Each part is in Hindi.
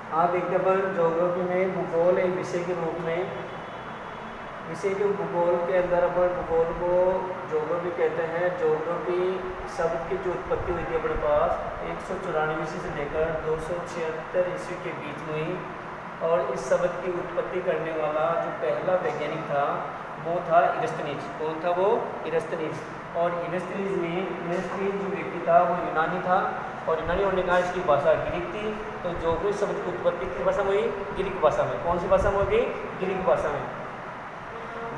आप देखते हैं अपन ज्योग्राफी में भूगोल एक विषय के रूप में, विषय के भूगोल के अंदर अपन भूगोल को ज्योग्राफी कहते हैं। ज्योग्राफी शब्द की जो उत्पत्ति हुई थी अपने पास 194 ईस्वी से लेकर 276 ईस्वी के बीच में हुई, और इस शब्द की उत्पत्ति करने वाला जो पहला वैज्ञानिक था वो था इरस्तनीज। कौन था वो? इरस्तनीज। और इरस्तनीज जो व्यक्ति था वो यूनानी था, और यूनानी होने का इसकी भाषा ग्रीक थी। तो ज्योग्राफी शब्द की उत्पत्ति किस भाषा में हुई? ग्रीक भाषा में। कौन सी भाषा में होगी? ग्रीक भाषा में।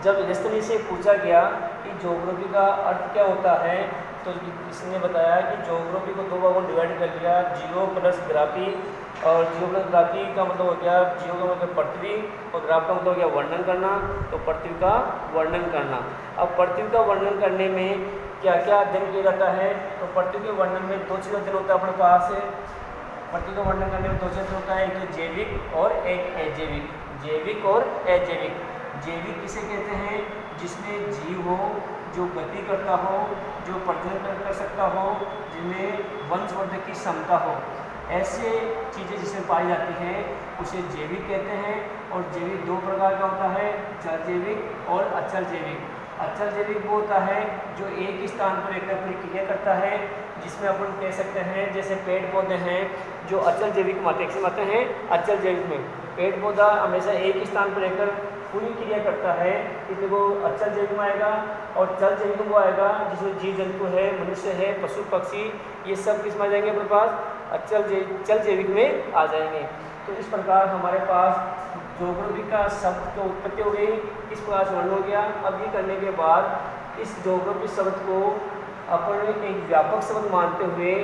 जब इरस्तनीज से पूछा गया कि ज्योग्राफी का अर्थ क्या होता है, तो इसने बताया कि ज्योग्राफी को दो भागों में डिवाइड कर लिया, जियो प्लस ग्राफी। और जियो प्लस ग्राफी का मतलब हो गया, जियो का मतलब पृथ्वी, और ग्राफ का मतलब हो गया वर्णन करना। तो पृथ्वी का वर्णन करना। अब पृथ्वी का वर्णन करने में क्या क्या अध्ययन किया जाता है? तो पृथ्वी के वर्णन में दो चीज़ अध्ययन होता है अपने पास है। पृथ्वी का वर्णन करने में दो चीज़ होता है, एक तो जैविक और एक अजैविक। जैविक और अजैविक। जैविक किसे कहते हैं? जिसमें जीव हो, जो गति करता हो, जो प्रजनन कर सकता हो, जिनमें वंशवर्धन की क्षमता हो, ऐसे चीज़ें जिसमें पाई जाती हैं उसे जैविक कहते हैं। और जैविक दो प्रकार का होता है, जल जैविक और अचल जैविक। अचल जैविक वो होता है जो एक स्थान पर एक अपनी क्रिया करता है, जिसमें अपन कह सकते हैं जैसे पेड़ पौधे हैं जो अचल जैविक माते हैं। अचल जैविक में पेड़ पौधा हमेशा एक स्थान पर रहकर पूरी क्रिया करता है, इसलिए वो अचल जैविक में आएगा। और चल जैविक में वो आएगा जिसमें जीव जंतु है, मनुष्य है, पशु पक्षी, ये सब किस में आ जाएंगे अपने पास? चल जैविक में आ जाएंगे। तो इस प्रकार हमारे पास ज्योग्राफी का शब्द की उत्पत्ति हो गई, इस प्रकार से वर्णन हो गया। अब ये करने के बाद इस ज्योग्राफी शब्द को अपन एक व्यापक शब्द मानते हुए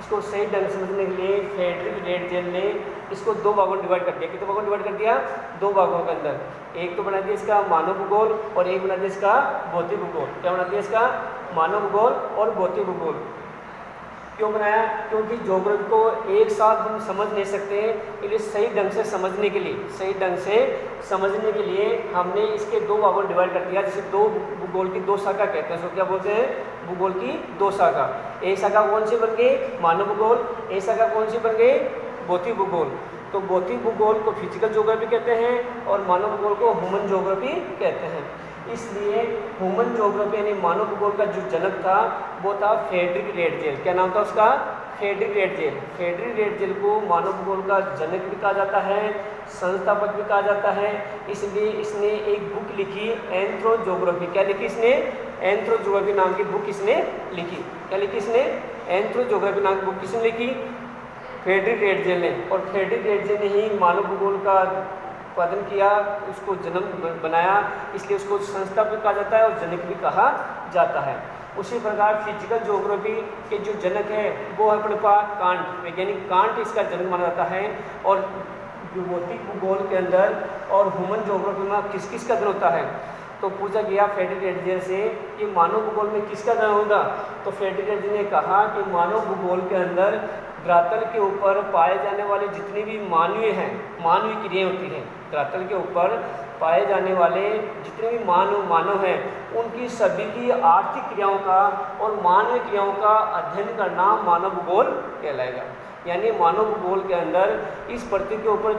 इसको सही ढंग से समझने के लिए फ्रेडरिक रेडजेल ने इसको दो भागों में डिवाइड कर दिया। कितने भागों में डिवाइड कर दिया? दो भागों के अंदर। एक तो बना दिया इसका मानव भूगोल, और एक बना दिया इसका भौतिक भूगोल। क्या बना दिया इसका? मानव भूगोल और भौतिक भूगोल। क्यों बनाया? क्योंकि ज्योग्राफी को एक साथ हम समझ नहीं सकते, इसलिए सही ढंग से समझने के लिए हमने इसके दो भागों में डिवाइड कर दिया। जैसे दो भूगोल की दो शाखा कहते हैं, उसको क्या बोलते हैं? भूगोल की दो शाखा। एक शाखा कौन सी बन गई? मानव भूगोल। एक शाखा कौन सी बन गई? भौतिक भूगोल। तो भौतिक भूगोल को फिजिकल ज्योग्राफी कहते हैं, और मानव भूगोल को ह्यूमन ज्योग्राफी कहते हैं। इसलिए ह्यूमन ज्योग्राफी यानी मानव भूगोल का जो जनक था वो था फ्रेडरिक रेडजेल। क्या नाम था उसका? Frederick Ratzel. फ्रेडरिक रेडजेल को मानव भूगोल का जनक भी कहा जाता है, संस्थापक भी कहा जाता है। इसलिए इसने एक बुक लिखी, एंथ्रोज्योग्राफी। क्या लिखी इसने? एंथ्रोज्योग्राफी नाम की बुक इसने लिखी। क्या लिखी इसने? एंथ्रोज्योग्राफी नाम की बुक किसने लिखी? फ्रेडरिक रेडजेल ने। और फ्रेडरिक रेडजेल ने ही मानव भूगोल का उत्पादन किया, उसको जन्म बनाया, इसलिए उसको संस्थापक कहा जाता है और जनक भी कहा जाता है। उसी प्रकार फिजिकल ज्योग्राफी के जो जनक है वो है अपने पास कांट, वैज्ञानिक कांट इसका जनक माना जाता है। और भौतिक भूगोल के अंदर और ह्यूमन ज्योग्राफी में किस किस का अध्ययन होता है? तो पूछा गया फ्रेडरिक रेडजेल से कि मानव भूगोल में किसका अध्ययन होगा? तो फ्रेडरिक रेडजेल ने कहा कि मानव भूगोल के अंदर धरातल के ऊपर पाए जाने वाले जितने भी मानवीय क्रियाएं होती हैं, धरातल के ऊपर पाए जाने वाले जितने भी मानव हैं, उनकी सभी की आर्थिक क्रियाओं का और मानवीय क्रियाओं का अध्ययन करना मानव भूगोल कहलाएगा। यानी मानव भूगोल के अंदर इस पृथ्वी के ऊपर